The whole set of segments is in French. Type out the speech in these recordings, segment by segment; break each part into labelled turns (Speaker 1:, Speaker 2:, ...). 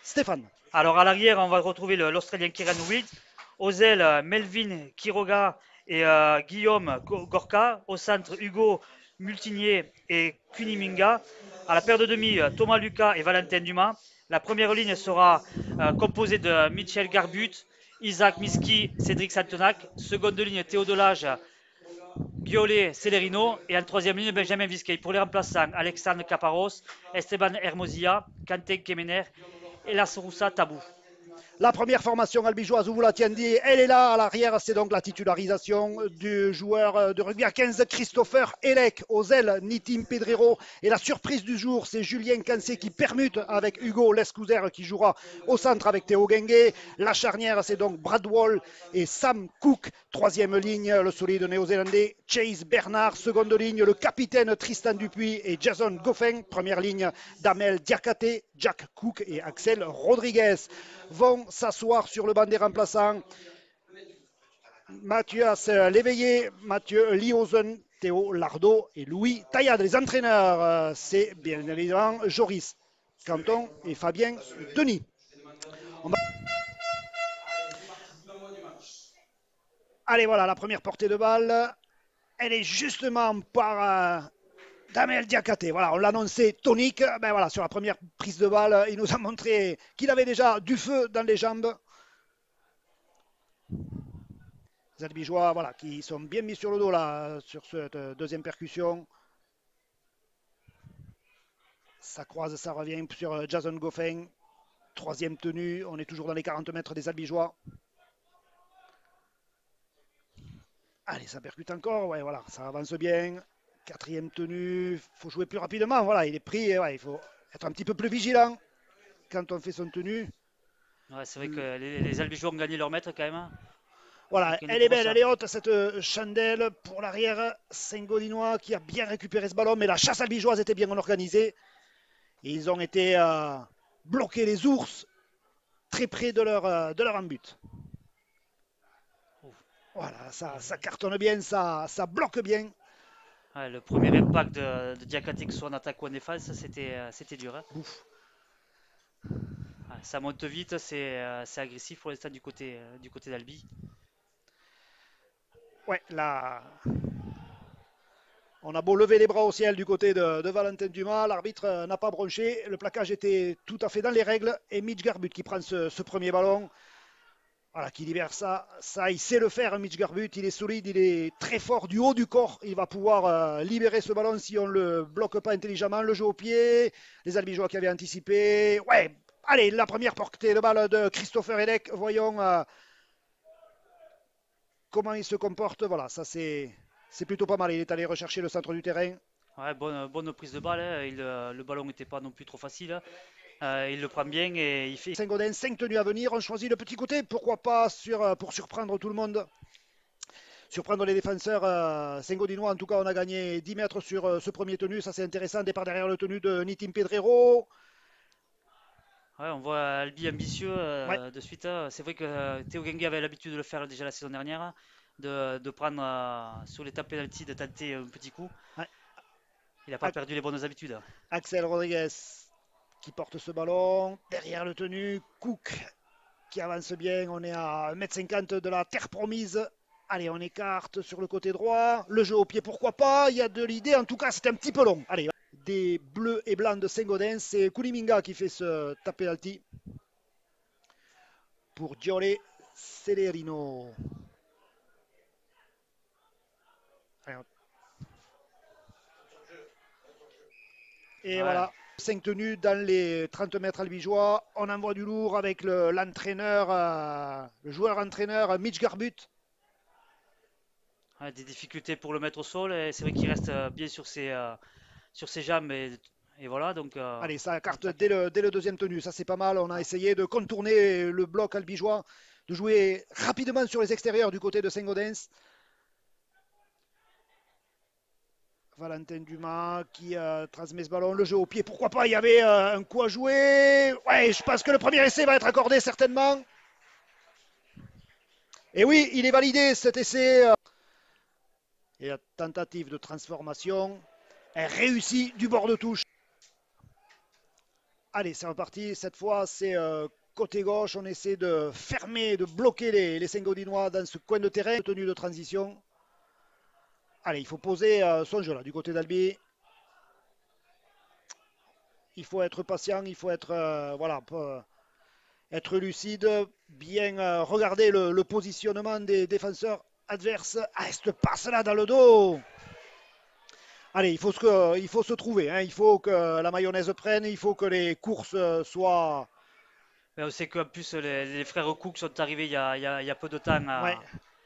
Speaker 1: Stéphane.
Speaker 2: Alors à l'arrière, on va retrouver l'Australien Kieran Wills. Aux ailes, Melvin Quiroga et Guillaume Gorka. Au centre, Hugo Multinier et Kuniminga. À la paire de demi, Thomas Lucas et Valentin Dumas. La première ligne sera composée de Michel Garbut, Isaac Miski, Cédric Santenac. Seconde ligne, Théo Delage, Biolay, Celerino. Et en troisième ligne, Benjamin Visquet. Pour les remplaçants, Alexandre Caparros, Esteban Hermosia, Quentin Kemener et Lasroussa Tabou.
Speaker 1: La première formation albigeoise, vous l'avez dit, elle est là à l'arrière. C'est donc la titularisation du joueur de rugby à 15, Christopher Elec. Aux ailes, Nitim Pedrero. Et la surprise du jour, c'est Julien Cancé qui permute avec Hugo Lescouzer qui jouera au centre avec Théo Gengue. La charnière, c'est donc Brad Wall et Sam Cook. Troisième ligne, le solide néo-zélandais Chase Bernard. Seconde ligne, le capitaine Tristan Dupuis et Jason Goffin. Première ligne, Damel Diakate, Jack Cook et Axel Rodriguez vont s'asseoir sur le banc des remplaçants. Mathias Léveillé, Mathieu Liozen, Théo Lardo et Louis Taillade. Les entraîneurs, c'est bien évidemment Joris Canton et Fabien Denis. Allez, voilà la première portée de balle. Elle est justement par Damel Diakate. Voilà, on l'annonçait tonique. Ben voilà, sur la première prise de balle, il nous a montré qu'il avait déjà du feu dans les jambes. Les Albigeois, voilà, qui sont bien mis sur le dos là, sur cette deuxième percussion. Ça croise, ça revient sur Jason Goffin. Troisième tenue, on est toujours dans les 40 mètres des Albigeois. Allez, ça percute encore, ouais, voilà, ça avance bien. Quatrième tenue, il faut jouer plus rapidement, voilà, il est pris, ouais, il faut être un petit peu plus vigilant quand on fait son tenue.
Speaker 2: Ouais, c'est vrai que les Albigeois ont gagné leur maître quand même. Hein.
Speaker 1: Voilà, elle est belle, elle est haute cette chandelle pour l'arrière Saint-Gaudinois qui a bien récupéré ce ballon, mais la chasse albigeoise était bien organisée. Et ils ont été bloqués, les ours, très près de leur embut. Voilà, ça cartonne bien, ça bloque bien.
Speaker 2: Ouais, le premier impact de Diakate, que ce soit en attaque ou en défense, c'était dur. Hein. Ouais, ça monte vite, c'est agressif pour l'instant du côté d'Albi.
Speaker 1: Ouais, là, on a beau lever les bras au ciel du côté de Valentin Dumas, l'arbitre n'a pas bronché, le plaquage était tout à fait dans les règles, et Mitch Garbut qui prend ce premier ballon, voilà, qui libère ça, il sait le faire, Mitch Garbut, il est solide, il est très fort du haut du corps, il va pouvoir libérer ce ballon si on ne le bloque pas intelligemment, le jeu au pied, les Albigeois qui avaient anticipé, ouais, allez, la première portée de balle de Christopher Elec, voyons comment il se comporte, voilà, ça c'est plutôt pas mal, il est allé rechercher le centre du terrain.
Speaker 2: Ouais, bonne prise de balle, hein. Le ballon n'était pas non plus trop facile. Hein. Il le prend bien et il fait.
Speaker 1: Saint-Gaudens, 5 tenues à venir. On choisit le petit côté. Pourquoi pas pour surprendre tout le monde. Surprendre les défenseurs Saint-Gaudinois. En tout cas, on a gagné 10 mètres sur ce premier tenu. Ça, c'est intéressant. Départ derrière le tenu de Nitim Pedrero.
Speaker 2: Ouais, on voit Albi ambitieux
Speaker 1: Ouais.
Speaker 2: de suite. Hein. C'est vrai que Théo Gengue avait l'habitude de le faire déjà la saison dernière, hein, de prendre sur l'étape penalty, de tenter un petit coup.
Speaker 1: Ouais.
Speaker 2: Il n'a pas perdu les bonnes habitudes.
Speaker 1: Axel Rodriguez qui porte ce ballon. Derrière le tenu, Cook qui avance bien. On est à 1,50 m de la terre promise. Allez, on écarte sur le côté droit. Le jeu au pied, pourquoi pas. Il y a de l'idée. En tout cas, c'est un petit peu long. Allez, des bleus et blancs de Saint-Gaudens. C'est Kuniminga qui fait ce tape penalty pour Giole Celerino. Et ouais. Voilà, 5 tenues dans les 30 mètres albigeois. On envoie du lourd avec l'entraîneur, le joueur-entraîneur Mitch Garbut.
Speaker 2: Ouais, des difficultés pour le mettre au sol. C'est vrai qu'il reste bien sur ses jambes. Et voilà, donc.
Speaker 1: Allez, ça carte dès le deuxième tenu. Ça, c'est pas mal. On a essayé de contourner le bloc albigeois, de jouer rapidement sur les extérieurs du côté de Saint-Gaudens. Valentin Dumas qui transmet ce ballon, le jeu au pied, pourquoi pas, il y avait un coup à jouer. Ouais, je pense que le premier essai va être accordé certainement. Et oui, il est validé cet essai. Et la tentative de transformation est réussie du bord de touche. Allez, c'est reparti. Cette fois, c'est côté gauche. On essaie de fermer, de bloquer les Saint-Gaudinois dans ce coin de terrain. Tenue de transition. Allez, il faut poser son jeu là, du côté d'Albi. Il faut être patient, il faut être, voilà, être lucide, bien regarder le positionnement des défenseurs adverses. Ah, cette passe-là dans le dos. Allez, il faut se trouver, hein. Il faut que la mayonnaise prenne, il faut que les courses soient...
Speaker 2: Mais on sait qu'en plus, les frères Cook sont arrivés il y a peu de temps.
Speaker 1: Ouais.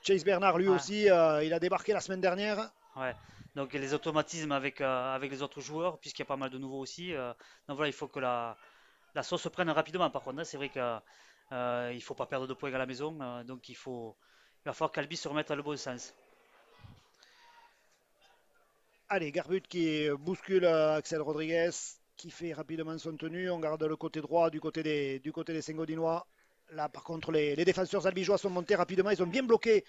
Speaker 1: Chase Bernard, lui
Speaker 2: Ouais,
Speaker 1: aussi, il a débarqué la semaine dernière.
Speaker 2: ouais. Donc les automatismes avec les autres joueurs, puisqu'il y a pas mal de nouveaux aussi. Donc voilà, il faut que la sauce se prenne rapidement. Par contre, hein. C'est vrai qu'il ne faut pas perdre de points à la maison. Donc il va falloir qu'Albi se remette dans le bon sens.
Speaker 1: Allez, Garbut qui bouscule Axel Rodriguez, qui fait rapidement son tenue. On garde le côté droit du côté des Saint-Gaudinois. Là, par contre, les défenseurs albigeois sont montés rapidement. Ils ont bien bloqué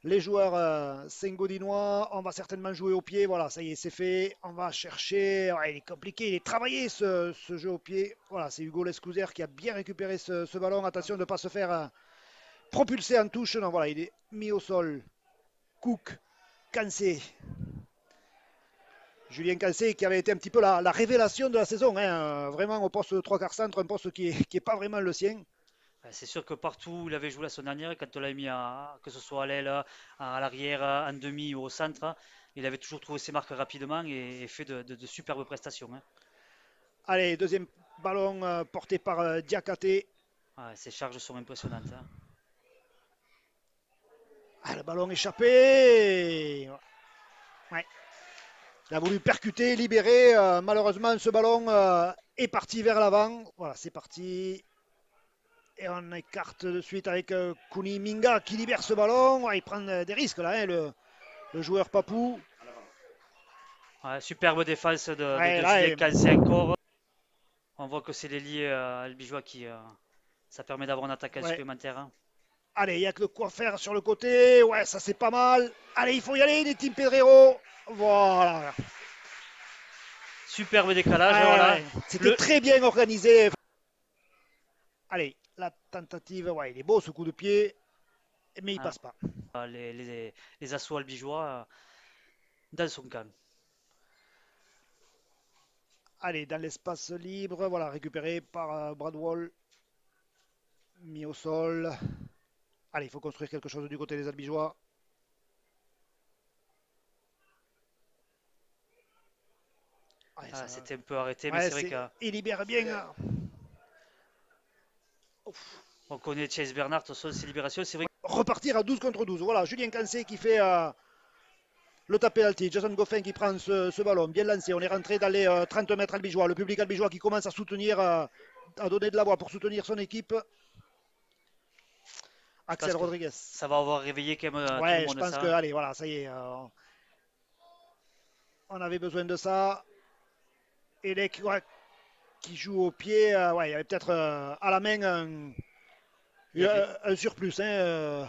Speaker 1: les joueurs Saint-Gaudinois. On va certainement jouer au pied. Voilà, ça y est, c'est fait. On va chercher. Ouais, il est compliqué, il est travaillé ce jeu au pied. Voilà, c'est Hugo Lescouzer qui a bien récupéré ce ballon. Attention de ne pas se faire propulser en touche. Non, voilà, il est mis au sol. Cook, Cancé. Julien Cancé qui avait été un petit peu la révélation de la saison, hein, vraiment au poste de 3 quarts centre, un poste qui est pas vraiment le sien.
Speaker 2: C'est sûr que partout où il avait joué la semaine dernière, quand on l'a mis que ce soit à l'aile, à l'arrière, en demi ou au centre, il avait toujours trouvé ses marques rapidement et fait de superbes prestations, hein.
Speaker 1: Allez, deuxième ballon porté par Diakate.
Speaker 2: Ouais, ses charges sont impressionnantes, hein.
Speaker 1: Ah, le ballon échappé. Ouais. Il a voulu percuter, libérer. Malheureusement, ce ballon est parti vers l'avant. Voilà, c'est parti. Et on écarte de suite avec Kuni Minga qui libère ce ballon. Ouais, il prend des risques là, hein, le joueur papou.
Speaker 2: Ouais, superbe défense
Speaker 1: Ouais,
Speaker 2: de
Speaker 1: là,
Speaker 2: Julien Cancé encore. On voit que c'est l'ailier albigeois qui. Ça permet d'avoir un attaquant
Speaker 1: ouais.
Speaker 2: supplémentaire, hein.
Speaker 1: Allez, il y a que de quoi faire sur le côté. Ouais, ça c'est pas mal. Allez, il faut y aller, Team Pedrero. Voilà.
Speaker 2: Superbe décalage,
Speaker 1: Ouais,
Speaker 2: voilà.
Speaker 1: ouais. C'était très bien organisé. Allez, la tentative. Ouais, il est beau ce coup de pied, mais il
Speaker 2: Hein,
Speaker 1: passe pas.
Speaker 2: les assauts albigeois dans son camp.
Speaker 1: Allez, dans l'espace libre, voilà, récupéré par Bradwell. Mis au sol. Allez, il faut construire quelque chose du côté des albigeois. Ouais,
Speaker 2: C'était un peu arrêté, mais
Speaker 1: ouais,
Speaker 2: c'est vrai que.
Speaker 1: il libère bien. Ouf.
Speaker 2: On connaît Chase Bernard, de toute façon, ses libérations. C'est vrai
Speaker 1: Repartir à 12 contre 12. Voilà, Julien Cancé qui fait le top penalty. Jason Goffin qui prend ce ballon. Bien lancé. On est rentré dans les 30 mètres albigeois. Le public albigeois qui commence à soutenir, à donner de la voix pour soutenir son équipe. Axel Rodriguez.
Speaker 2: ça va avoir réveillé quand même tout le
Speaker 1: Ouais, je
Speaker 2: monde.
Speaker 1: pense que, allez, voilà, ça y est. On avait besoin de ça. Et les qui joue au pied, ouais, il y avait peut-être à la main un surplus. Hein,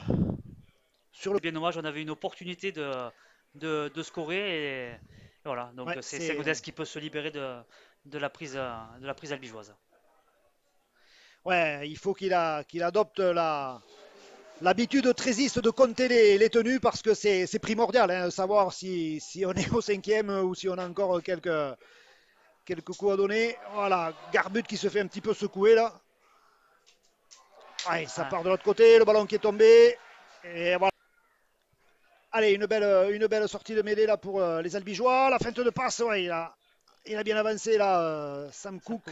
Speaker 1: sur le...
Speaker 2: C'est bien dommage, on avait une opportunité de scorer et voilà. Donc
Speaker 1: Ouais,
Speaker 2: c'est Segodès qui peut se libérer de la prise albigeoise.
Speaker 1: Ouais, il faut qu'il adopte l'habitude trésiste de compter les tenues parce que c'est primordial, hein, savoir si on est au cinquième ou si on a encore quelques coups à donner. Voilà, Garbut qui se fait un petit peu secouer là. Ouais, ça part de l'autre côté, le ballon qui est tombé. Et voilà. Allez, une belle sortie de mêlée là pour les Albigeois. La feinte de passe, ouais, il a bien avancé là, Sam Cook.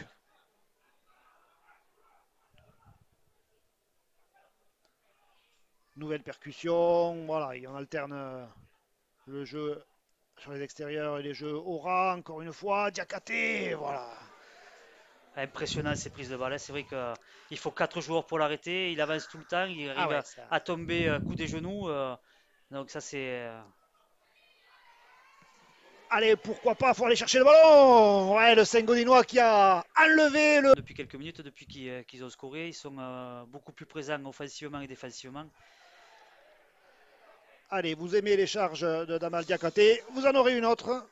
Speaker 1: Nouvelle percussion, voilà, et on alterne le jeu sur les extérieurs et les jeux au rang, encore une fois, Diakate, voilà.
Speaker 2: Impressionnant ces prises de balle. C'est vrai qu'il faut 4 joueurs pour l'arrêter. Il avance tout le temps. Il arrive
Speaker 1: Ouais,
Speaker 2: à tomber coup des genoux. Donc ça c'est.
Speaker 1: Allez, pourquoi pas, faut aller chercher le ballon. Ouais, le Saint-Gaudinois qui a enlevé le...
Speaker 2: Depuis quelques minutes, depuis qu'ils ont scoré, ils sont beaucoup plus présents offensivement et défensivement.
Speaker 1: Allez, vous aimez les charges de Damal Diakate, vous en aurez une autre.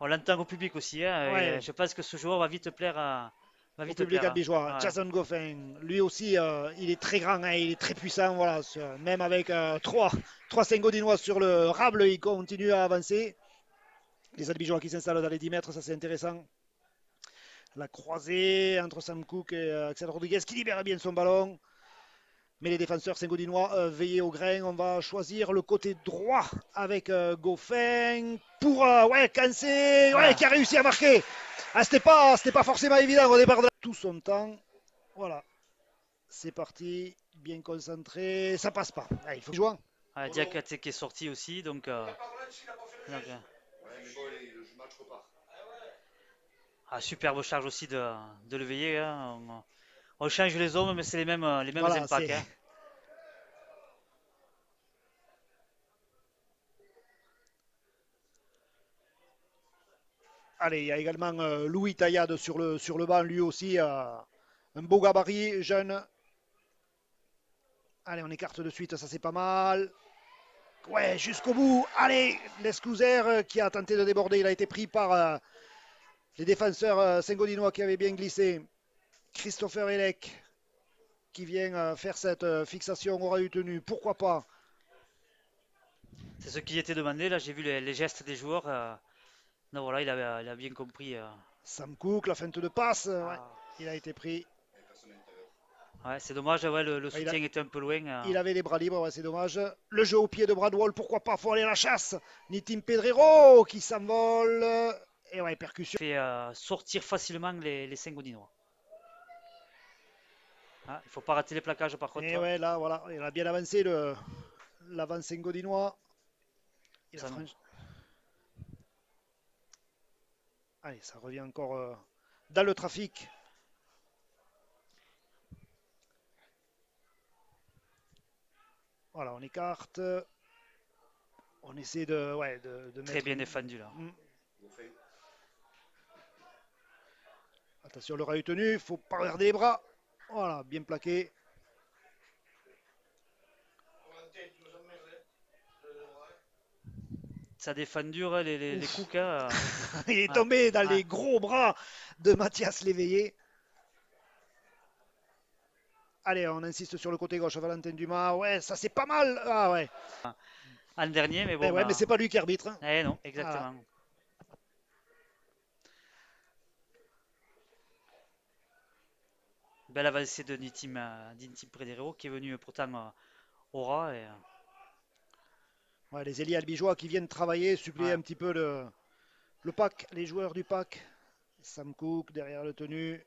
Speaker 2: On l'entend au public aussi, hein,
Speaker 1: Ouais.
Speaker 2: et je pense que ce joueur va vite plaire Va
Speaker 1: au
Speaker 2: vite
Speaker 1: public
Speaker 2: plaire.
Speaker 1: albigeois.
Speaker 2: Ouais.
Speaker 1: Jason Goffin, lui aussi, il est très grand, hein, il est très puissant. Voilà, même avec trois Saint-Gaudinois sur le rable, il continue à avancer. Les albigeois qui s'installent dans les 10 mètres, ça c'est intéressant. La croisée entre Sam Cook et Axel Rodriguez qui libère bien son ballon. Mais les défenseurs saint-gaudinois veillaient au grain. On va choisir le côté droit avec Goffin pour Cancé, qui a réussi à marquer. Ah, c'était pas forcément évident au départ de tout son temps. Voilà, c'est parti, bien concentré, ça passe pas. Ah, il faut jouer.
Speaker 2: Diakate qui est sorti aussi, donc, superbe charge aussi de le veiller. Hein. On change les hommes, mais c'est les mêmes
Speaker 1: Voilà,
Speaker 2: impacts. Hein.
Speaker 1: Allez, il y a également Louis Taillade sur le banc, lui aussi, un beau gabarit, jeune. Allez, on écarte de suite, ça c'est pas mal. Ouais, jusqu'au bout. Allez, l'Escouser qui a tenté de déborder, il a été pris par les défenseurs saint-gaudinois qui avaient bien glissé. Christopher Elec qui vient faire cette fixation aura eu tenu, pourquoi pas.
Speaker 2: C'est ce qui était demandé. Là, j'ai vu les gestes des joueurs. Non, voilà, il a bien compris.
Speaker 1: Sam Cook, la feinte de passe, il a été pris.
Speaker 2: Ouais, c'est dommage, le soutien était un peu loin.
Speaker 1: Il avait les bras libres, c'est dommage. Le jeu au pied de Bradwell, pourquoi pas, faut aller à la chasse. Nitim Pedrero qui s'envole. Et ouais, percussion.
Speaker 2: Fait sortir facilement les Saint-Gaudinois. Ah, il ne faut pas rater les plaquages par contre.
Speaker 1: Et ouais, là, voilà, il a bien avancé l'avant Saint-Gaudinois. Allez, ça revient encore dans le trafic. Voilà, on écarte. On essaie de mettre...
Speaker 2: Très bien défendu là.
Speaker 1: Attention, le rat tenu, il ne faut pas regarder les bras. Voilà, bien plaqué.
Speaker 2: Ça défend dur les coups. Hein.
Speaker 1: Il est tombé dans les gros bras de Mathias Léveillé. Allez, on insiste sur le côté gauche, Valentin Dumas. Ouais, ça c'est pas mal. Ah ouais.
Speaker 2: En dernier, mais bon.
Speaker 1: Ouais, mais c'est pas lui qui arbitre.
Speaker 2: Eh non, exactement. Voilà. Belle avancée de Nitim Pedrero qui est venu pourtant au ras. Et...
Speaker 1: Ouais, les ailiers albigeois qui viennent travailler, suppléer un petit peu le pack, les joueurs du pack. Sam Cook derrière le tenu.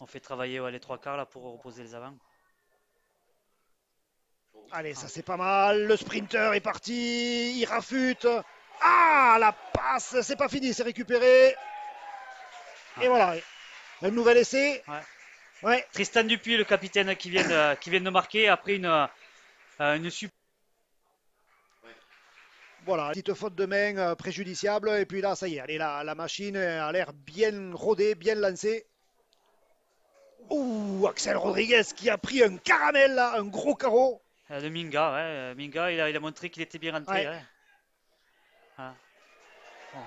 Speaker 2: On fait travailler les trois quarts là pour reposer les avants.
Speaker 1: Allez, ça c'est pas mal. Le sprinter est parti. Il rafute. Ah, la passe, c'est pas fini, c'est récupéré. Et voilà, un nouvel essai.
Speaker 2: Ouais. Tristan Dupuis, le capitaine qui vient de marquer après une super.
Speaker 1: Voilà, petite faute de main préjudiciable. Et puis là, ça y est, allez, la machine a l'air bien rodée, bien lancée. Ouh, Axel Rodriguez qui a pris un caramel là, un gros carreau.
Speaker 2: De Minga, ouais. Minga, il a montré qu'il était bien rentré. Ouais.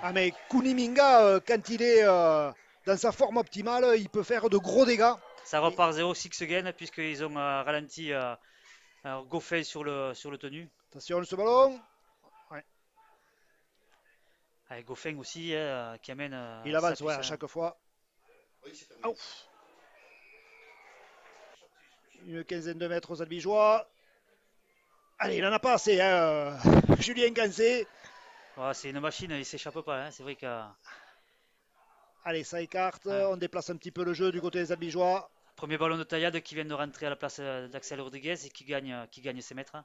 Speaker 1: Ah mais Kuni Minga, quand il est dans sa forme optimale, il peut faire de gros dégâts.
Speaker 2: Ça repart 0-6 again puisqu'ils ont ralenti Goffin sur le tenu.
Speaker 1: Attention ce ballon. Ouais.
Speaker 2: Avec Goffin aussi qui amène.
Speaker 1: Il avance à chaque fois. Oh. Une quinzaine de mètres aux albigeois. Allez, il en a pas assez. Hein. Julien Gansé.
Speaker 2: Ouais, c'est une machine, il s'échappe pas. Hein. C'est vrai que.
Speaker 1: Allez, ça écarte. On déplace un petit peu le jeu du côté des albigeois.
Speaker 2: Premier ballon de taillade qui vient de rentrer à la place d'Axel Rodriguez et qui gagne ses mètres.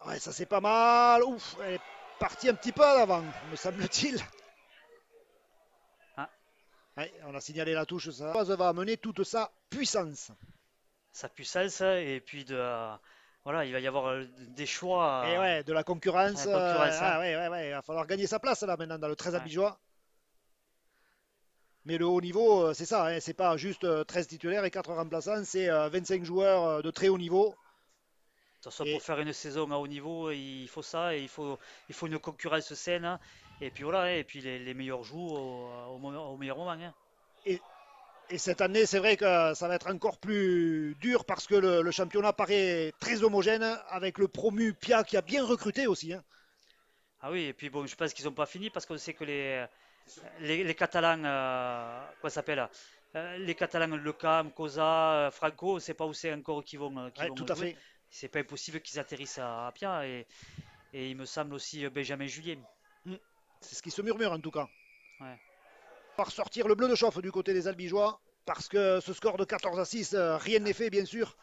Speaker 1: Ouais, ça c'est pas mal. Ouf, elle est partie un petit peu à l'avant, me semble-t-il. Ouais, on a signalé la touche, ça va amener toute sa puissance.
Speaker 2: Sa puissance, et puis voilà, il va y avoir des choix.
Speaker 1: Et ouais, de la concurrence. Il va falloir gagner sa place là maintenant dans le 13 albigeois. Mais le haut niveau, c'est ça, hein, c'est pas juste 13 titulaires et 4 remplaçants, c'est 25 joueurs de très haut niveau.
Speaker 2: De toute façon, pour
Speaker 1: Et,
Speaker 2: faire une saison à haut niveau, il faut ça, et il faut une concurrence saine, hein. Et puis voilà, et puis les meilleurs jouent au meilleur moment, hein.
Speaker 1: et, et cette année, c'est vrai que ça va être encore plus dur parce que le championnat paraît très homogène avec le promu Pia qui a bien recruté aussi, hein.
Speaker 2: Ah oui, et puis bon, je pense qu'ils n'ont pas fini parce qu'on sait que les Catalans, quoi ça s'appelle, les Catalans, Le Cam, Cosa, Franco, on ne sait pas où c'est encore qui
Speaker 1: Ouais, tout
Speaker 2: vont
Speaker 1: à
Speaker 2: jouer.
Speaker 1: fait.
Speaker 2: C'est pas impossible qu'ils atterrissent à Pia, et il me semble aussi Benjamin Julier.
Speaker 1: Mm. C'est ce qui se murmure en tout cas.
Speaker 2: Ouais.
Speaker 1: Par sortir le bleu de chauffe du côté des Albigeois parce que ce score de 14-6, rien n'est fait bien sûr.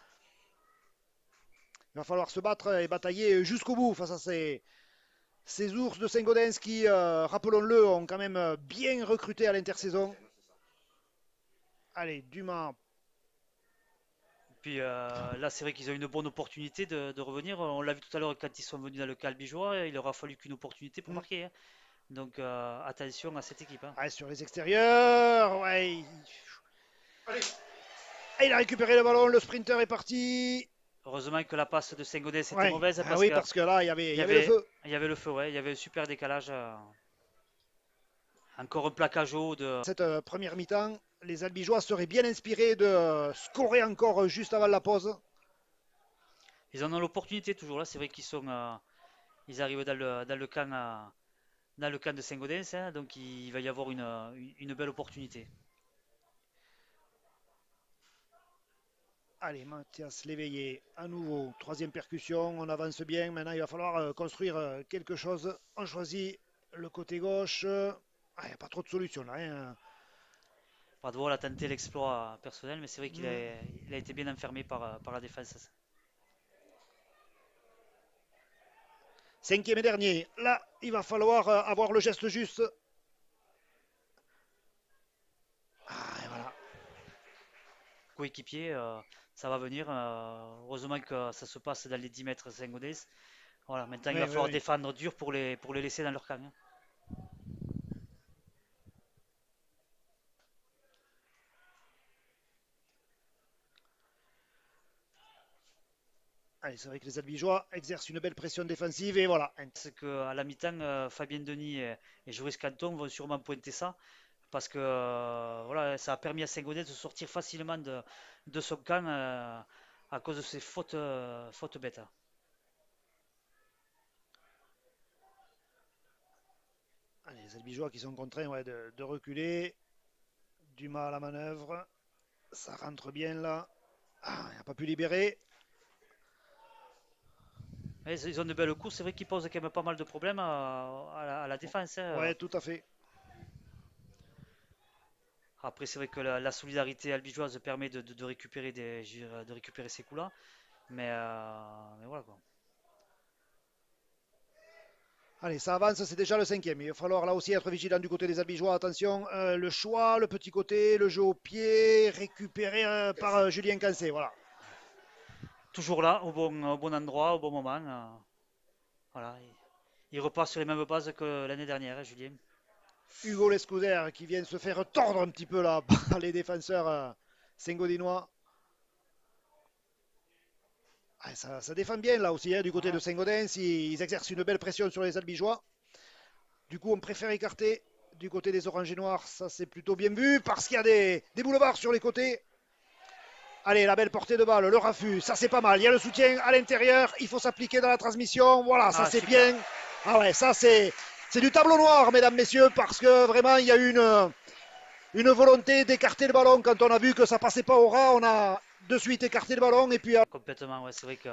Speaker 1: Il va falloir se battre et batailler jusqu'au bout face à ces ours de Saint-Gaudens qui, rappelons-le, ont quand même bien recruté à l'intersaison. Allez, Dumas.
Speaker 2: Puis là, c'est vrai qu'ils ont une bonne opportunité de revenir. On l'a vu tout à l'heure quand ils sont venus dans le Calbigeois, il aura fallu qu'une opportunité pour
Speaker 1: Mm.
Speaker 2: marquer, hein. Donc attention à cette équipe, hein.
Speaker 1: Ouais, sur les extérieurs. Ouais. Et il a récupéré le ballon, le sprinter est parti.
Speaker 2: Heureusement que la passe de Saint-Gaudens était
Speaker 1: Ouais.
Speaker 2: mauvaise
Speaker 1: Ah
Speaker 2: parce
Speaker 1: oui,
Speaker 2: que
Speaker 1: parce que là, il
Speaker 2: il
Speaker 1: y
Speaker 2: y
Speaker 1: avait le
Speaker 2: avait,
Speaker 1: feu.
Speaker 2: il y avait le feu, ouais, il y avait un super décalage. Encore un plaquage haut de.
Speaker 1: Cette première mi-temps, les Albigeois seraient bien inspirés de scorer encore juste avant la pause.
Speaker 2: Ils en ont l'opportunité toujours là. C'est vrai ils arrivent dans le camp de Saint-Gaudens, hein, donc il va y avoir une belle opportunité.
Speaker 1: Allez, Mathias Léveillé, à nouveau, troisième percussion, on avance bien. Maintenant, il va falloir construire quelque chose. On choisit le côté gauche. Il n'y a pas trop de solutions là, hein.
Speaker 2: Bradwell a tenté l'exploit personnel, mais c'est vrai
Speaker 1: Hmm.
Speaker 2: il a été bien enfermé par la défense.
Speaker 1: Cinquième et dernier. Là, il va falloir avoir le geste juste. Et voilà.
Speaker 2: Coéquipier, ça va venir. Heureusement que ça se passe dans les 10 mètres Saint-Gaudens. Voilà, maintenant il
Speaker 1: Oui,
Speaker 2: va
Speaker 1: oui,
Speaker 2: falloir
Speaker 1: oui.
Speaker 2: défendre dur pour les laisser dans leur camp, hein.
Speaker 1: Allez, c'est vrai que les Albigeois exercent une belle pression défensive et voilà.
Speaker 2: C'est qu'à la mi-temps, Fabien Denis et Joris Canton vont sûrement pointer ça parce que voilà, ça a permis à Saint-Gaudens de sortir facilement de son camp à cause de ces fautes bêtes.
Speaker 1: Allez, les Albigeois qui sont contraints ouais, de reculer. Dumas à la manœuvre. Ça rentre bien là. Il n'a pas pu libérer.
Speaker 2: Ils ont de belles courses, c'est vrai qu'ils posent quand même pas mal de problèmes à la défense, hein.
Speaker 1: Ouais, tout à fait.
Speaker 2: Après, c'est vrai que la solidarité albigeoise permet de récupérer de récupérer ces coups-là, mais voilà quoi.
Speaker 1: Allez, ça avance, c'est déjà le cinquième. Il va falloir là aussi être vigilant du côté des Albigeois. Attention, le choix, le petit côté, le jeu au pied, récupéré par Julien Cancé. Voilà.
Speaker 2: Toujours là, au bon endroit, au bon moment. Voilà, il repart sur les mêmes bases que l'année dernière, hein, Julien.
Speaker 1: Hugo Lescouder qui vient se faire tordre un petit peu là par les défenseurs saint-gaudinois. Ça défend bien là aussi du côté de
Speaker 2: Ah,
Speaker 1: Saint-Gaudens. Ils exercent une belle pression sur les Albigeois. Du coup, on préfère écarter du côté des Oranges et Noirs. Ça, c'est plutôt bien vu parce qu'il y a des boulevards sur les côtés. Allez, la belle portée de balle, le raffut, ça c'est pas mal. Il y a le soutien à l'intérieur, il faut s'appliquer dans la transmission. Voilà, ça c'est
Speaker 2: super.
Speaker 1: bien. Ah ouais, ça c'est du tableau noir, mesdames, messieurs, parce que vraiment il y a une volonté d'écarter le ballon. Quand on a vu que ça passait pas au ras, on a de suite écarté le ballon et puis
Speaker 2: Complètement, ouais, c'est vrai que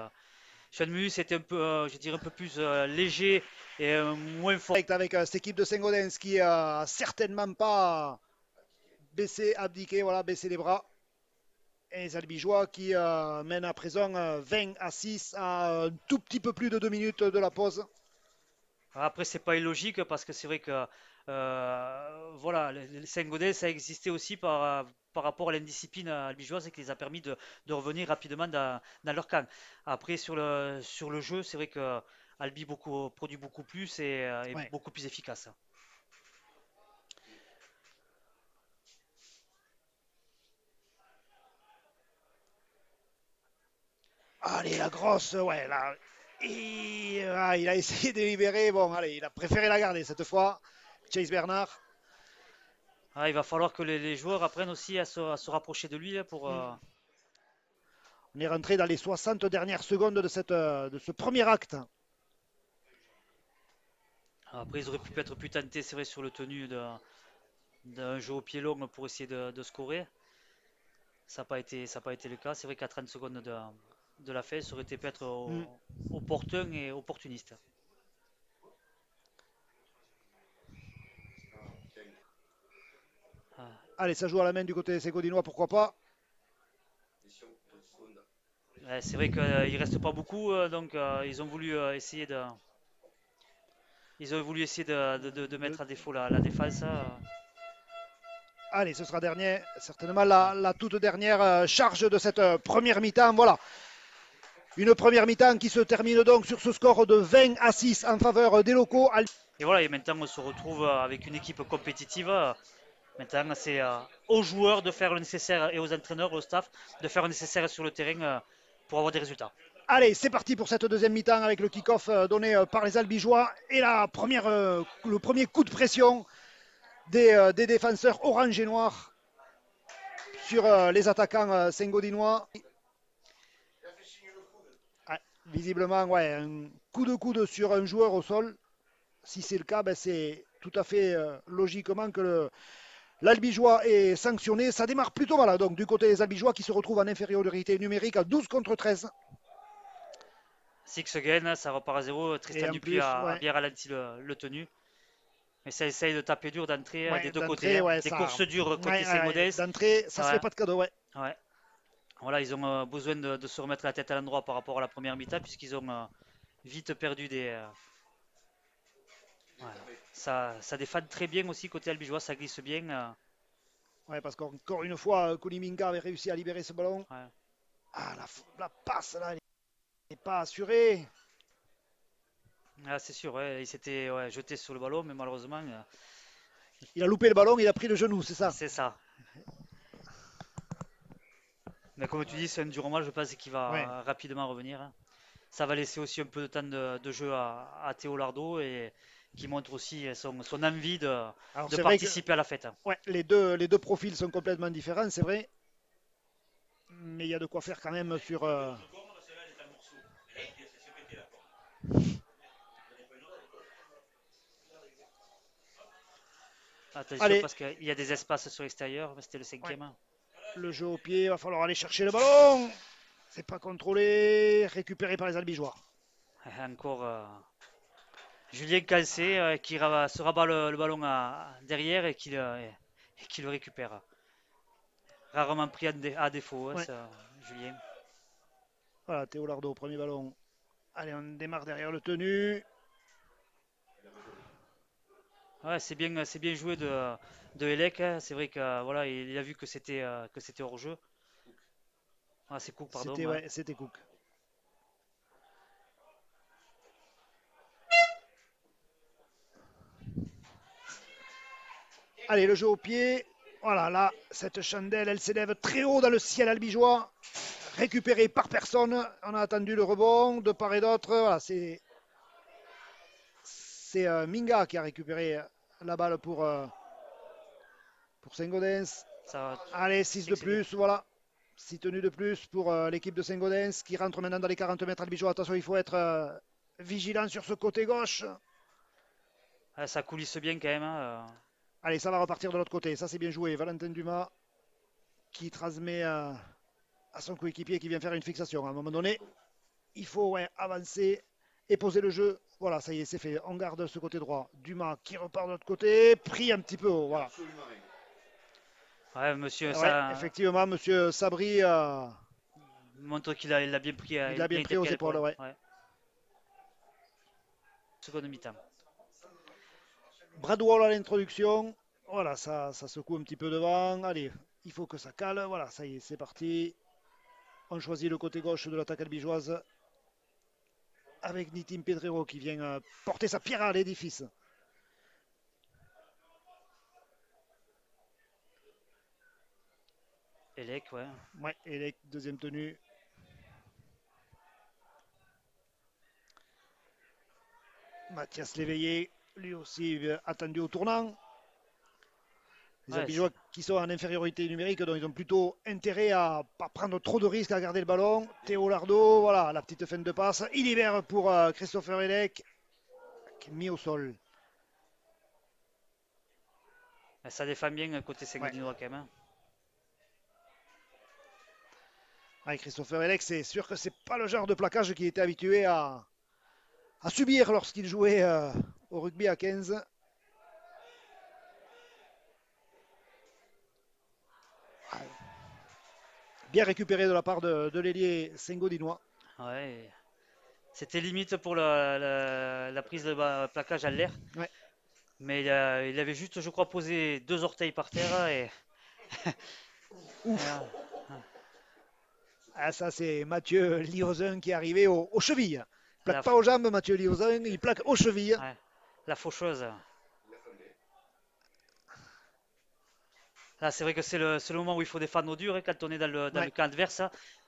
Speaker 2: Shenmue c'était un peu, je dirais un peu plus léger et moins fort.
Speaker 1: avec cette équipe de Saint-Gaudens qui a certainement pas baissé, abdiqué, voilà, baissé les bras. Et les Albigeois qui mènent à présent 20-6 à un tout petit peu plus de 2 minutes de la pause.
Speaker 2: Après, c'est pas illogique parce que c'est vrai que voilà, les Saint-Gaudens, ça existait aussi par rapport à l'indiscipline albigeoise et qui les a permis de revenir rapidement dans leur camp. Après, sur le jeu, c'est vrai que Albi produit beaucoup plus et
Speaker 1: Ouais.
Speaker 2: beaucoup plus efficace.
Speaker 1: Allez, la grosse, ouais, là. Il a essayé de libérer. Bon, allez, il a préféré la garder cette fois. Chase Bernard.
Speaker 2: Ah, il va falloir que les joueurs apprennent aussi à se rapprocher de lui là, pour.
Speaker 1: Mm. On est rentré dans les 60 dernières secondes de ce premier acte.
Speaker 2: Après, ils auraient pu être plus tentés, c'est vrai, sur le tenu d'un jeu au pied long pour essayer de scorer. Ça n'a pas été le cas. C'est vrai qu'à 30 secondes de la fin, ça aurait été peut-être
Speaker 1: Mm.
Speaker 2: opportun et opportuniste. Ah.
Speaker 1: Allez, ça joue à la main du côté des Ségodinois, pourquoi pas.
Speaker 2: Ouais, c'est vrai qu'il ne reste pas beaucoup, donc ils ont voulu essayer de
Speaker 1: De-
Speaker 2: mettre à défaut la défense.
Speaker 1: Allez, ce sera dernier, certainement
Speaker 2: Ouais.
Speaker 1: la toute dernière charge de cette première mi-temps. Voilà, une première mi-temps qui se termine donc sur ce score de 20 à 6 en faveur des locaux.
Speaker 2: Et voilà, et maintenant on se retrouve avec une équipe compétitive. Maintenant, c'est aux joueurs de faire le nécessaire et aux entraîneurs, au staff, de faire le nécessaire sur le terrain pour avoir des résultats.
Speaker 1: Allez, c'est parti pour cette deuxième mi-temps avec le kick-off donné par les Albigeois et le premier coup de pression des défenseurs orange et noir sur les attaquants sengodinois. Ah, visiblement, ouais, un coup de coude sur un joueur au sol. Si c'est le cas, ben c'est tout à fait logiquement que l'Albigeois est sanctionné. Ça démarre plutôt mal, donc du côté des Albigeois qui se retrouvent en infériorité numérique à 12 contre 13.
Speaker 2: Six again, ça repart à zéro.
Speaker 1: Et
Speaker 2: Tristan
Speaker 1: en
Speaker 2: Dupuis
Speaker 1: plus,
Speaker 2: a
Speaker 1: ouais,
Speaker 2: bien ralenti le tenu. Mais ça essaye de taper dur d'entrée des
Speaker 1: ouais
Speaker 2: deux côtés,
Speaker 1: d'entrée,
Speaker 2: hein.
Speaker 1: ouais,
Speaker 2: Des
Speaker 1: ça,
Speaker 2: courses dures côté
Speaker 1: ouais, ouais, ouais,
Speaker 2: Saint-Gaudens.
Speaker 1: d'entrée, ça se fait
Speaker 2: Ouais,
Speaker 1: pas de cadeau, ouais.
Speaker 2: ouais. Voilà, ils ont besoin de se remettre la tête à l'endroit par rapport à la première mi-temps, puisqu'ils ont vite perdu des. Ouais. Ça défend très bien aussi côté albigeois, ça glisse bien.
Speaker 1: Ouais, parce qu'encore une fois, Kuniminga avait réussi à libérer ce ballon.
Speaker 2: Ouais.
Speaker 1: Ah, la passe là, elle n'est pas assurée.
Speaker 2: Ah, c'est sûr, ouais, il s'était jeté sur le ballon, mais malheureusement,
Speaker 1: Il a loupé le ballon, il a pris le genou, c'est ça.
Speaker 2: c'est ça. Mais comme tu dis, c'est un dur match, je pense qu'il
Speaker 1: Ouais.
Speaker 2: va rapidement revenir, hein. Ça va laisser aussi un peu de temps de jeu à Théo Lardo et qui montre aussi son envie
Speaker 1: Alors
Speaker 2: de
Speaker 1: c'est vrai que
Speaker 2: participer à la fête.
Speaker 1: ouais, les deux profils sont complètement différents, c'est vrai. Mais il y a de quoi faire quand même sur.
Speaker 2: Attention
Speaker 1: Allez,
Speaker 2: parce qu'il y a des espaces sur l'extérieur, mais c'était le
Speaker 1: ouais,
Speaker 2: cinquième.
Speaker 1: le jeu au pied, il va falloir aller chercher le ballon. C'est pas contrôlé, récupéré par les Albigeois.
Speaker 2: Encore Julien Cancé se rabat le ballon derrière et qui le récupère. Rarement pris à défaut, hein,
Speaker 1: Ouais,
Speaker 2: ça, Julien.
Speaker 1: voilà, Théo Lardo, premier ballon. Allez, on démarre derrière le tenu.
Speaker 2: Ouais, c'est bien joué de Elec, hein. C'est vrai que voilà, il a vu que c'était hors jeu. Ah, c'est Cook, pardon.
Speaker 1: C'était
Speaker 2: Ouais.
Speaker 1: ouais, c'était Cook. Allez, le jeu au pied. Voilà, là, cette chandelle, elle s'élève très haut dans le ciel albigeois. Récupérée par personne. On a attendu le rebond de part et d'autre. Voilà, c'est Minga qui a récupéré la balle pour Saint-Gaudens.
Speaker 2: Ça,
Speaker 1: Allez, 6 de
Speaker 2: Six again.
Speaker 1: plus, voilà. 6 tenues de plus pour l'équipe de Saint-Gaudens qui rentre maintenant dans les 40 mètres albigeois. Attention, il faut être vigilant sur ce côté gauche.
Speaker 2: Ah, ça coulisse bien quand même, hein.
Speaker 1: Allez, ça va repartir de l'autre côté. Ça, c'est bien joué. Valentin Dumas qui transmet à son coéquipier qui vient faire une fixation. À un moment donné, il faut ouais, avancer et poser le jeu. Voilà, ça y est, c'est fait. On garde ce côté droit. Dumas qui repart de l'autre côté, pris un petit peu haut. Voilà.
Speaker 2: Ouais, monsieur,
Speaker 1: Ouais,
Speaker 2: ça
Speaker 1: effectivement, monsieur Sabri,
Speaker 2: montre il a bien pris,
Speaker 1: il
Speaker 2: il a
Speaker 1: a
Speaker 2: bien
Speaker 1: bien
Speaker 2: été
Speaker 1: pris aux
Speaker 2: pris à
Speaker 1: épaules.
Speaker 2: l'épaule.
Speaker 1: Ouais.
Speaker 2: Ouais. Seconde mi-temps.
Speaker 1: Bradwell à l'introduction. Voilà, ça secoue un petit peu devant. Allez, il faut que ça cale. Voilà, ça y est, c'est parti. On choisit le côté gauche de l'attaque albigeoise avec Nitim Pedrero qui vient porter sa pierre à l'édifice.
Speaker 2: Elec, ouais.
Speaker 1: Ouais, et les deuxième tenue. Mathias Léveillé, lui aussi attendu au tournant. Les
Speaker 2: Ouais,
Speaker 1: Albigeois qui sont en infériorité numérique, donc ils ont plutôt intérêt à pas prendre trop de risques à garder le ballon. Théo Lardo, voilà, la petite fin de passe. Il libère pour Christopher Elec, qui est mis au sol.
Speaker 2: ça défend bien côté
Speaker 1: Ouais.
Speaker 2: Sengodinois quand même, hein.
Speaker 1: Ouais, Christopher Elec, c'est sûr que c'est pas le genre de plaquage qu'il était habitué à subir lorsqu'il jouait au rugby à 15. Bien récupéré de la part de l'ailier Sengodinois.
Speaker 2: Ouais. C'était limite pour la prise de plaquage à l'air.
Speaker 1: Ouais.
Speaker 2: Mais il avait juste, je crois, posé 2 orteils par terre et,
Speaker 1: Ouf.
Speaker 2: et,
Speaker 1: Ah, ça, c'est Mathieu Liozin qui est arrivé aux chevilles. Il plaque
Speaker 2: la,
Speaker 1: pas aux jambes, Mathieu Liozin, il plaque aux chevilles.
Speaker 2: ouais, la faucheuse. Là, c'est vrai que c'est le moment où il faut défendre au dur, hein, quand on est dans le
Speaker 1: Ouais.
Speaker 2: camp adverse.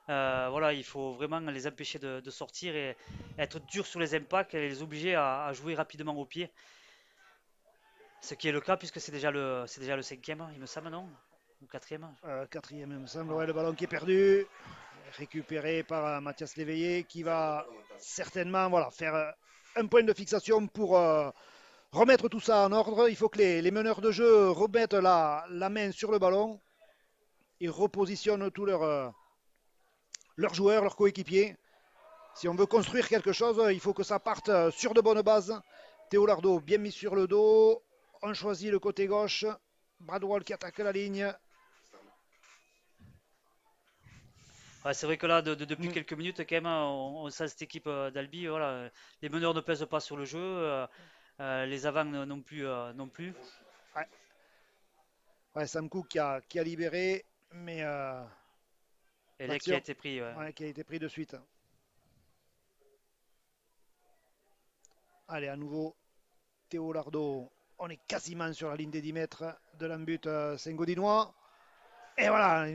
Speaker 2: Voilà, il faut vraiment les empêcher de sortir et être dur sur les impacts et les obliger à jouer rapidement au pied. Ce qui est le cas puisque c'est déjà le cinquième, il me semble, non? Ou quatrième?
Speaker 1: Quatrième, il me semble.
Speaker 2: Ouais.
Speaker 1: Ouais, le ballon qui est perdu. Récupéré par Mathias Léveillé qui va certainement voilà, faire un point de fixation pour remettre tout ça en ordre. Il faut que les meneurs de jeu remettent la main sur le ballon et repositionnent tous leurs joueurs, leurs coéquipiers. Si on veut construire quelque chose, il faut que ça parte sur de bonnes bases. Théo Lardo bien mis sur le dos. On choisit le côté gauche. Bradwell qui attaque la ligne.
Speaker 2: Ouais, c'est vrai que là, depuis
Speaker 1: Mm.
Speaker 2: quelques minutes, quand même, on sent cette équipe d'Albi. Voilà, les meneurs ne pèsent pas sur le jeu, les avants non plus, non plus.
Speaker 1: Ouais, ouais, Sam Cook qui a libéré, mais
Speaker 2: Et là, qui a
Speaker 1: l'action
Speaker 2: été pris. Ouais.
Speaker 1: ouais, qui a été prise de suite. Allez, à nouveau, Théo Lardo. On est quasiment sur la ligne des 10 mètres de l'embut Sengodinois. Et voilà,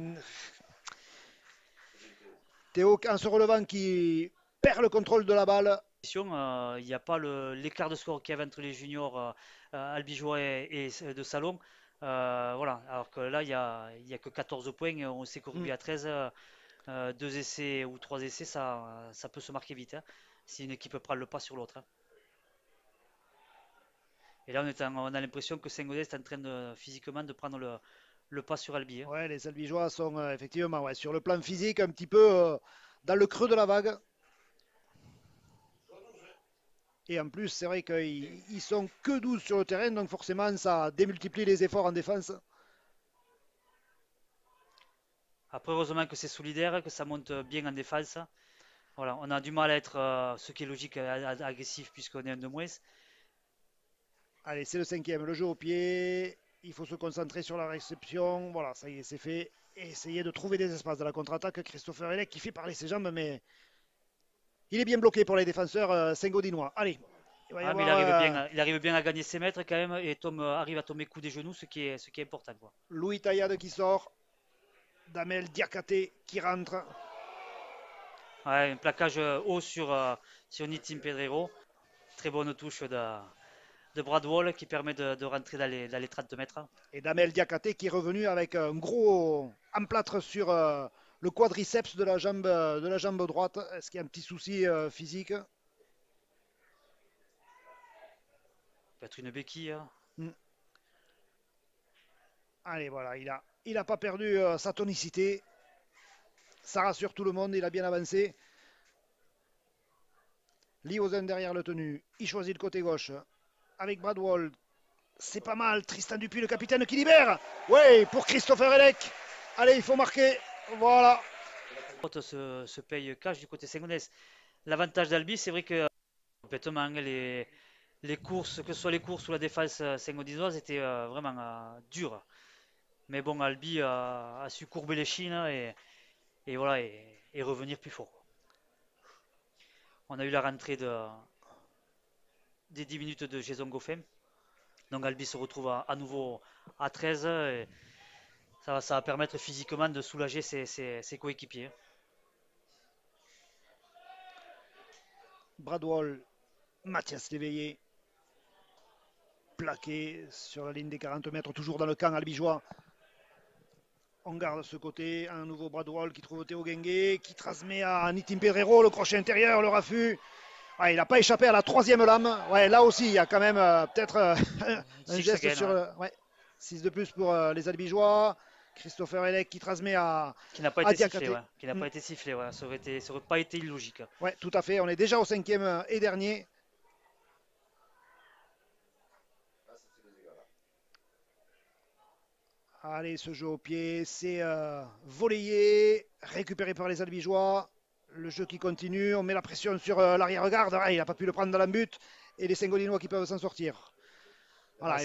Speaker 1: Théo en se relevant qui perd le contrôle de la balle.
Speaker 2: Il n'y a pas l'écart de score qu'il y avait entre les juniors albigeois et de Salon. Voilà, alors que là, il y a que 14 points. On sait qu'au
Speaker 1: Mm.
Speaker 2: rugby à 13, 2 essais ou 3 essais, ça peut se marquer vite, hein, si une équipe prend le pas sur l'autre, hein. Et là, on a l'impression que Saint-Gaudens est en train physiquement de prendre le pas sur Albi, hein.
Speaker 1: Ouais, les Albigeois sont effectivement ouais, sur le plan physique un petit peu dans le creux de la vague. Et en plus, c'est vrai qu'ils sont que 12 sur le terrain, donc forcément, ça démultiplie les efforts en défense.
Speaker 2: Après, heureusement que c'est solidaire, que ça monte bien en défense. Voilà, on a du mal à être, ce qui est logique, agressif puisqu'on est un de moins.
Speaker 1: Allez, c'est le cinquième, le jeu au pied. Il faut se concentrer sur la réception. Voilà, ça y est, c'est fait. Et essayer de trouver des espaces de la contre-attaque. Christopher Elec qui fait parler ses jambes, mais il est bien bloqué pour les défenseurs Sengodinois. Allez, il va y
Speaker 2: Ah, mais il
Speaker 1: avoir
Speaker 2: arrive bien, il arrive bien à gagner ses mètres quand même et arrive à tomber coup des genoux, ce qui est important, quoi.
Speaker 1: Louis Taillade qui sort. Damel Diakate qui rentre.
Speaker 2: Ouais, un plaquage haut sur Nitim Pedrero. Très bonne touche de Brad Wall qui permet de rentrer dans les 30 mètres.
Speaker 1: Et Damel Diakate qui est revenu avec un gros emplâtre sur le quadriceps de la jambe droite. Est-ce qu'il y a un petit souci physique?
Speaker 2: Peut être une béquille, hein.
Speaker 1: Hmm. Allez, voilà, il a pas perdu sa tonicité. Ça rassure tout le monde, il a bien avancé. Liozen derrière le tenu. Il choisit le côté gauche. Avec Bradwell. C'est pas mal. Tristan Dupuis, le capitaine, qui libère. Ouais, pour Christopher Elec. Allez, il faut marquer. Voilà.
Speaker 2: Se paye cash du côté Sengonès. L'avantage d'Albi, c'est vrai que complètement les courses, que ce soit les courses ou la défense sengodinoise, étaient vraiment dures. Mais bon, Albi a su courber les chines et voilà, et revenir plus fort. On a eu la rentrée des 10 minutes de Jason Goffin. Donc Albi se retrouve à nouveau à 13 et ça va permettre physiquement de soulager ses coéquipiers.
Speaker 1: Bradwell Mathias Léveillé. Plaqué sur la ligne des 40 mètres, toujours dans le camp albigeois. On garde ce côté, un nouveau bras de wall qui trouve Théo Guenguet, qui transmet à Nitin Pedrero, le crochet intérieur, le raffut. Ouais, il n'a pas échappé à la troisième lame. Ouais, là aussi, il y a quand même peut-être un geste
Speaker 2: again,
Speaker 1: sur...
Speaker 2: ouais.
Speaker 1: 6 de plus pour les albigeois. Christopher Elec qui transmet
Speaker 2: qui n'a pas
Speaker 1: à
Speaker 2: été sifflé,
Speaker 1: Diakate.
Speaker 2: ouais. Qui n'a pas été sifflé, ouais. Ça aurait pas été illogique.
Speaker 1: Ouais, tout à fait. On est déjà au cinquième et dernier. Allez, ce jeu au pied, c'est volleyé, récupéré par les albigeois. Le jeu qui continue, on met la pression sur l'arrière-garde. Ah, il n'a pas pu le prendre dans la but. Et les Saint-Gaudinois qui peuvent s'en sortir. Voilà.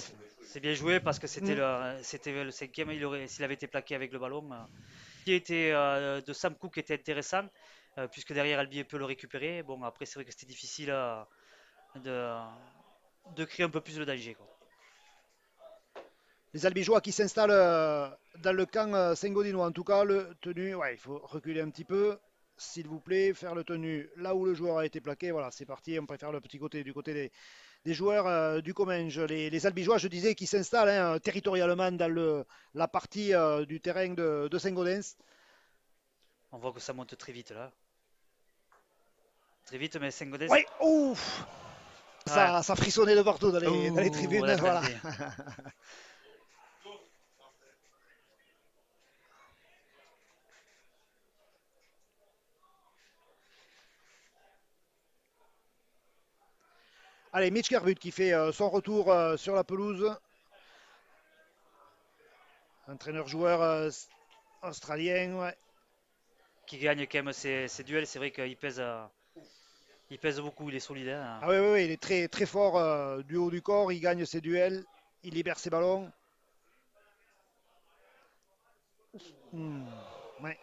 Speaker 2: C'est bien joué parce que c'était le cinquième. S'il avait été plaqué avec le ballon, qui était de Sam Cook était intéressant puisque derrière Albier peut le récupérer. Bon, après, c'est vrai que c'était difficile de créer un peu plus de danger, quoi.
Speaker 1: Les albigeois qui s'installent dans le camp Saint-Gaudinois. En tout cas, le tenu, ouais, il faut reculer un petit peu, s'il vous plaît, faire le tenu là où le joueur a été plaqué. Voilà, c'est parti. On préfère le petit côté du côté des joueurs du Comminges. Les albigeois, je disais, qui s'installent territorialement dans la partie du terrain de Saint-Gaudens.
Speaker 2: On voit que ça monte très vite là. Très vite, mais Saint-Gaudens.
Speaker 1: Oui, ouf! Ça frissonnait de partout dans les tribunes. Voilà. Allez, Mitch Gerbut qui fait son retour sur la pelouse. Entraîneur-joueur australien, ouais.
Speaker 2: Qui gagne quand même ses duels. C'est vrai qu'il pèse beaucoup, il est solide. Hein.
Speaker 1: Ah oui, oui, oui, il est très, très fort du haut du corps, il gagne ses duels, il libère ses ballons. Ouais.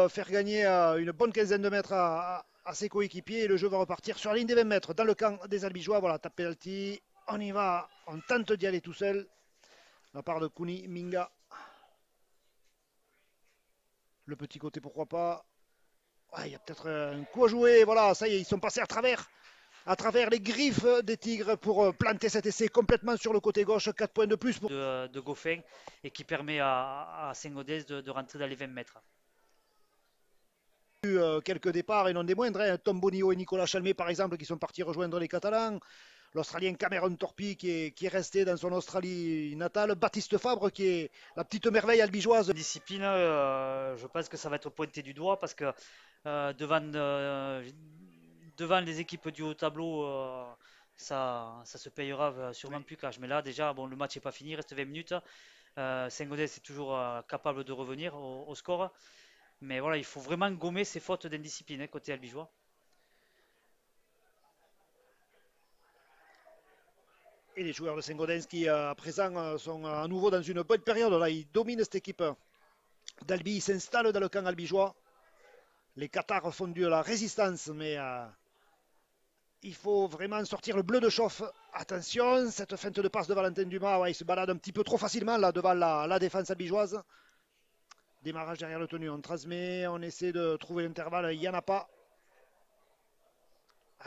Speaker 1: Faire gagner une bonne quinzaine de mètres à ses coéquipiers et le jeu va repartir sur la ligne des 20 mètres dans le camp des albigeois. Voilà, tape penalty, on y va, on tente d'y aller tout seul. De la part de Kuni Minga. Le petit côté, pourquoi pas. Il y a peut-être un coup à jouer. Voilà, ça y est, ils sont passés à travers les griffes des Tigres pour planter cet essai complètement sur le côté gauche. 4 points de plus pour
Speaker 2: de Goffin et qui permet à Saint-Gaudens de rentrer dans les 20 mètres.
Speaker 1: Quelques départs et non des moindres. Tom Bonio et Nicolas Chalmé, par exemple, qui sont partis rejoindre les Catalans. L'Australien Cameron Torpy qui est resté dans son Australie natale. Baptiste Fabre qui est la petite merveille albigeoise.
Speaker 2: Discipline, je pense que ça va être pointé du doigt parce que devant les équipes du haut tableau, ça se payera sûrement plus cash. Mais là, déjà, bon, le match n'est pas fini, il reste 20 minutes. Saint-Gaudens est toujours capable de revenir au score. Mais voilà, il faut vraiment gommer ces fautes d'indiscipline côté albigeois.
Speaker 1: Et les joueurs de Saint-Gaudens qui à présent sont à nouveau dans une bonne période. Là, ils dominent cette équipe d'Albi. Ils s'installent dans le camp albigeois. Les Qatars font de la résistance, mais il faut vraiment sortir le bleu de chauffe. Attention, cette feinte de passe de Valentin Dumas, il se balade un petit peu trop facilement là devant la défense albigeoise. Démarrage derrière le tenu, on transmet, on essaie de trouver l'intervalle, il n'y en a pas.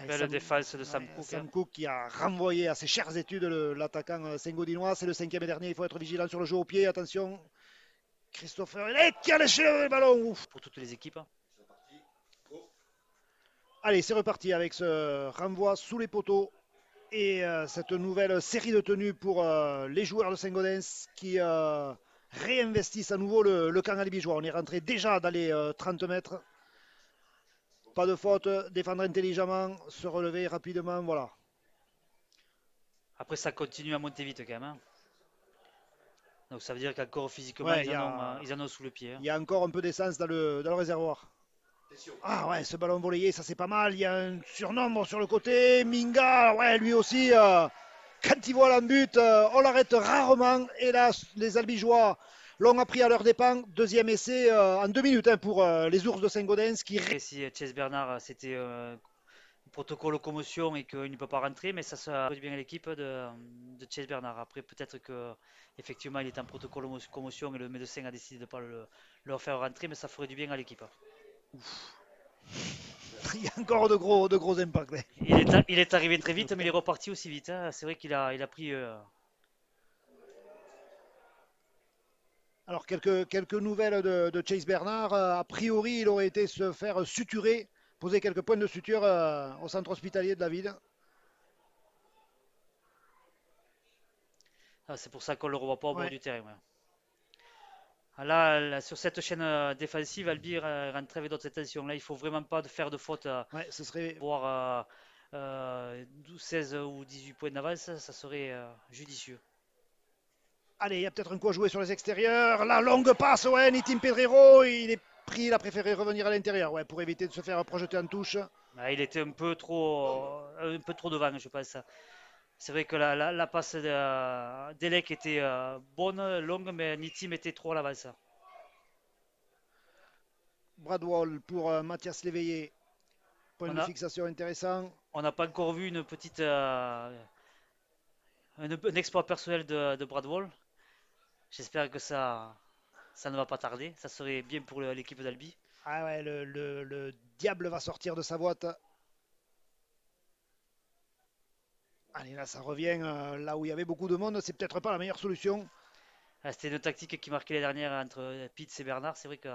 Speaker 2: Belle défense de Sam Cook.
Speaker 1: Sam Cook qui a renvoyé à ses chères études l'attaquant Saint-Gaudinois. C'est le cinquième et dernier, il faut être vigilant sur le jeu au pied, attention. Christopher Elec qui a lâché le ballon. Ouf.
Speaker 2: Pour toutes les équipes.
Speaker 1: Allez, c'est reparti avec ce renvoi sous les poteaux et cette nouvelle série de tenues pour les joueurs de Saint-Gaudens qui réinvestissent à nouveau le camp albigeois. On est rentré déjà dans les 30 mètres. Pas de faute, défendre intelligemment, se relever rapidement, voilà.
Speaker 2: Après, ça continue à monter vite quand même. Hein. Donc ça veut dire qu'encore physiquement, ils en ont sous le pied. Hein.
Speaker 1: Il y a encore un peu d'essence dans le réservoir. Ah ouais, ce ballon volleyé, ça c'est pas mal. Il y a un surnombre sur le côté. Minga, ouais, lui aussi, quand il voit l'embut, on l'arrête rarement. Et là, les albigeois l'ont appris à leur dépens. Deuxième essai en 2 minutes pour les ours de Saint-Gaudens.
Speaker 2: Et si Chase Bernard, c'était protocole commotion et qu'il ne peut pas rentrer, mais ça fait bien à l'équipe de Chase Bernard. Après, peut-être que effectivement il est en protocole commotion et le médecin a décidé de ne pas le faire rentrer, mais ça ferait du bien à l'équipe.
Speaker 1: Il y a encore de gros impacts.
Speaker 2: Il est arrivé très vite, mais il est reparti aussi vite, hein. C'est vrai il a pris.
Speaker 1: Alors, quelques nouvelles de Chase Bernard. A priori, il aurait été se faire suturer, poser quelques points de suture au centre hospitalier de la ville.
Speaker 2: Ah, c'est pour ça qu'on le revoit pas au bord
Speaker 1: Ouais.
Speaker 2: du terrain. Ouais. Ah, là, sur cette chaîne défensive, Albi rentre avec d'autres intentions. Là, il faut vraiment pas faire de faute,
Speaker 1: Ouais, ce serait.
Speaker 2: voire 12, 16 ou 18 points d'avance, ça serait judicieux.
Speaker 1: Allez, il y a peut-être un coup à jouer sur les extérieurs. La longue passe, ouais, Nitim Pedrero. Il est pris, il a préféré revenir à l'intérieur, ouais, pour éviter de se faire projeter en touche.
Speaker 2: Ah, il était un peu trop devant, je pense. C'est vrai que la passe d'Elec était bonne, longue, mais Nitim était trop à l'avance.
Speaker 1: Bradwell pour Mathias Léveillé. Point
Speaker 2: On
Speaker 1: de
Speaker 2: a,
Speaker 1: fixation intéressant.
Speaker 2: on n'a pas encore vu une petite, un exploit personnel de Brad Wall. J'espère que ça ne va pas tarder. Ça serait bien pour l'équipe d'Albi.
Speaker 1: Ah ouais, le diable va sortir de sa boîte. Allez, là, ça revient là où il y avait beaucoup de monde. C'est peut-être pas la meilleure solution.
Speaker 2: Ah, c'était une tactique qui marquait les dernières entre Pitts et Bernard. C'est vrai que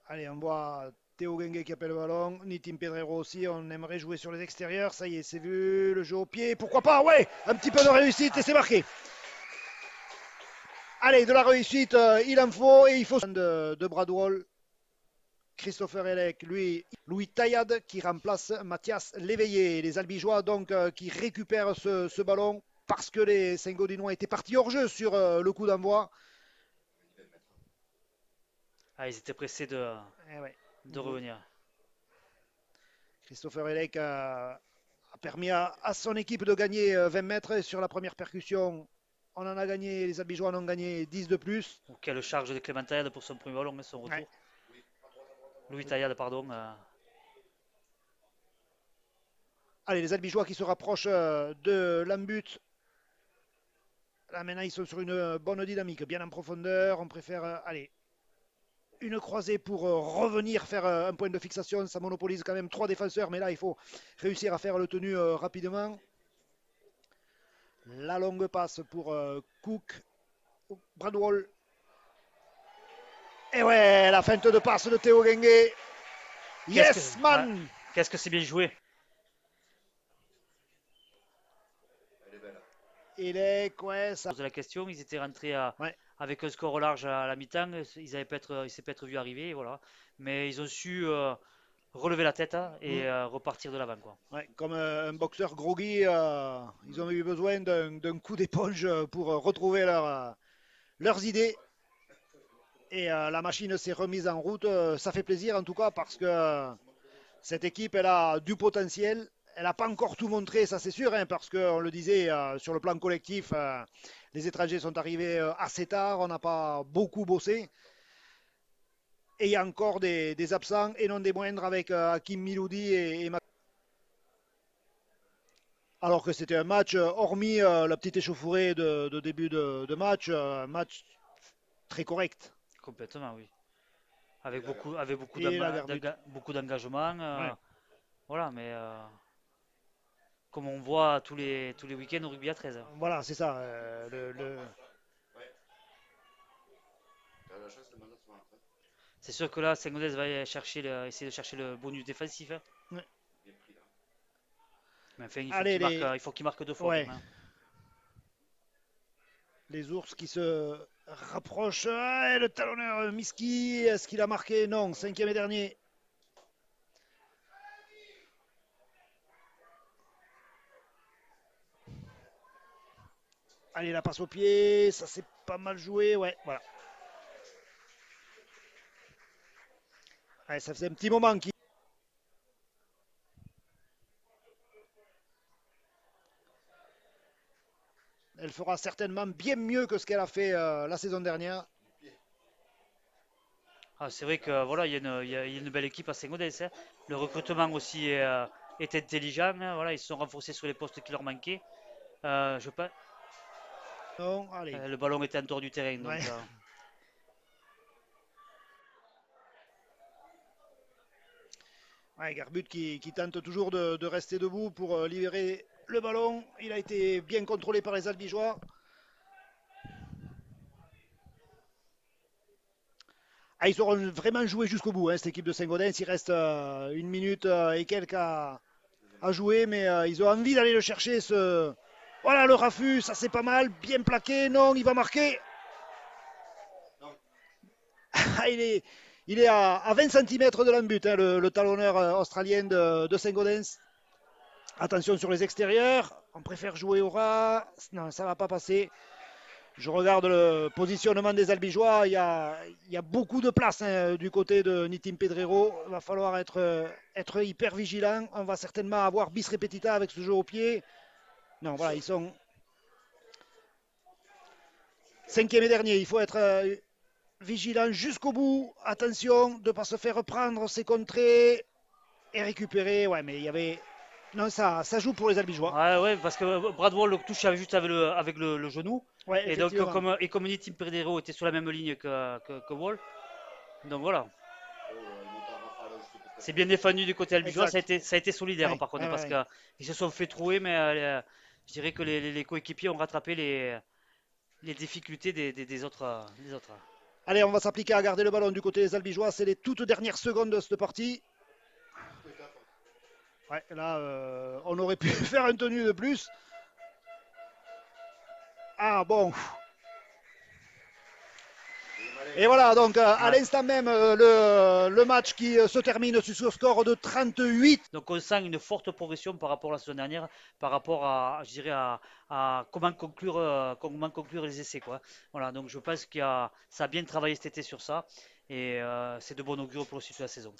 Speaker 1: Allez, on voit Théo Gengue qui appelle le ballon. Nitim Pedrero aussi. On aimerait jouer sur les extérieurs. Ça y est, c'est vu. Le jeu au pied. Pourquoi pas? Ouais, un petit peu de réussite et c'est marqué. Allez, de la réussite, il en faut et il faut de Bradwell. Christopher Elec, lui, Louis Taillade qui remplace Mathias Léveillé. Les Albigeois donc qui récupèrent ce ballon parce que les Saint-Gaudinois étaient partis hors jeu sur le coup d'envoi.
Speaker 2: ils étaient pressés
Speaker 1: Eh ouais.
Speaker 2: de revenir.
Speaker 1: Christopher Elec a permis à son équipe de gagner 20 mètres sur la première percussion. On en a gagné, les Albigeois en ont gagné 10 de plus.
Speaker 2: Quelle charge de Clément Taillade pour son premier ballon et son retour.
Speaker 1: Ouais.
Speaker 2: Louis Taillade, pardon.
Speaker 1: Allez, les Albigeois qui se rapprochent de l'embut. Là maintenant ils sont sur une bonne dynamique, bien en profondeur. On préfère aller une croisée pour revenir faire un point de fixation. Ça monopolise quand même 3 défenseurs, mais là il faut réussir à faire le tenu rapidement. La longue passe pour Cook, Bradwell. Et ouais, la feinte de passe de Théo Gengue. Yes, man.
Speaker 2: Qu'est-ce que c'est bien joué.
Speaker 1: Il est quoi ça?
Speaker 2: Pose la question, ils étaient rentrés
Speaker 1: Ouais.
Speaker 2: avec un score au large à la mi-temps. Ils s'est peut-être vu arriver, voilà. Mais ils ont su relever la tête et repartir de l'avant, quoi.
Speaker 1: Ouais, comme un boxeur groggy, ils ont eu besoin d'un coup d'éponge pour retrouver leurs idées. Et la machine s'est remise en route. Ça fait plaisir en tout cas parce que cette équipe, elle a du potentiel. Elle n'a pas encore tout montré, ça c'est sûr, hein, parce qu'on le disait, sur le plan collectif, les étrangers sont arrivés assez tard, on n'a pas beaucoup bossé. Et il y a encore des absents, et non des moindres, avec Hakim Miloudi et alors que c'était un match, hormis la petite échauffourée de début de match, un match très correct.
Speaker 2: Complètement, oui. Avec beaucoup
Speaker 1: Et la garde.
Speaker 2: beaucoup d'engagement.
Speaker 1: Ouais.
Speaker 2: Voilà, mais comme on voit tous les week-ends au rugby à 13.
Speaker 1: Voilà, c'est ça.
Speaker 2: C'est sûr que là, Sengodez va essayer de chercher le bonus défensif.
Speaker 1: Ouais.
Speaker 2: Mais enfin,
Speaker 1: Allez,
Speaker 2: il faut qu'il marque 2 fois.
Speaker 1: Ouais.
Speaker 2: Quand même.
Speaker 1: Les ours qui se rapprochent. Ah, et le talonneur Miski, est-ce qu'il a marqué? Non, 5e et dernier. Allez, la passe au pied, ça c'est pas mal joué, ouais, voilà. Allez, ça faisait un petit moment qu'il... Elle fera certainement bien mieux que ce qu'elle a fait la saison dernière.
Speaker 2: Ah, c'est vrai que voilà, il y a une belle équipe à Saint-Gaudens, hein. Le recrutement aussi est intelligent, hein. Voilà, ils se sont renforcés sur les postes qui leur manquaient. Je pense,
Speaker 1: Non, allez.
Speaker 2: le ballon était en dehors du terrain. Donc,
Speaker 1: Ouais. Ouais, Garbut qui tente toujours de rester debout pour libérer le ballon. Il a été bien contrôlé par les Albigeois. Ah, ils auront vraiment joué jusqu'au bout, hein, cette équipe de Saint-Gaudens. Il reste 1 minute et quelques à jouer, mais ils ont envie d'aller le chercher. Voilà le raffut, ça c'est pas mal, bien plaqué. Non, il va marquer. Ah, il est à 20 cm de l'embut, hein, le talonneur australien de Saint-Gaudens. Attention sur les extérieurs, on préfère jouer au ras. Non, ça va pas passer. Je regarde le positionnement des Albigeois. Il y a beaucoup de place, hein, du côté de Nitim Pedrero. Il va falloir être hyper vigilant. On va certainement avoir bis repetita avec ce jeu au pied. Non, voilà, ils sont cinquième et dernier. Il faut être vigilant jusqu'au bout. Attention de ne pas se faire prendre ses contrées et récupérer. Ouais, mais il y avait. Non, ça joue pour les Albigeois.
Speaker 2: Ouais, parce que Brad Wall le touche juste avec le genou.
Speaker 1: Ouais,
Speaker 2: Et donc,
Speaker 1: effectivement.
Speaker 2: comme Nitim Pedrero était sur la même ligne que Wall, donc voilà. C'est bien défendu du côté albigeois,
Speaker 1: Exact.
Speaker 2: ça a été solidaire
Speaker 1: Ouais,
Speaker 2: par contre,
Speaker 1: ouais,
Speaker 2: parce
Speaker 1: ouais.
Speaker 2: qu'ils se sont fait trouer, mais je dirais que les coéquipiers ont rattrapé les difficultés des autres.
Speaker 1: Allez, on va s'appliquer à garder le ballon du côté des Albigeois. C'est les toutes dernières secondes de cette partie. Ouais, là, on aurait pu faire un tenu de plus. Ah bon. Et voilà, donc à
Speaker 2: Ouais.
Speaker 1: l'instant même, le match qui se termine sur ce score de 38.
Speaker 2: Donc on sent une forte progression par rapport à la saison dernière, par rapport à, je dirais, à comment conclure les essais, quoi. Voilà, donc je pense ça a bien travaillé cet été sur ça, et c'est de bon augure pour le suite de la saison.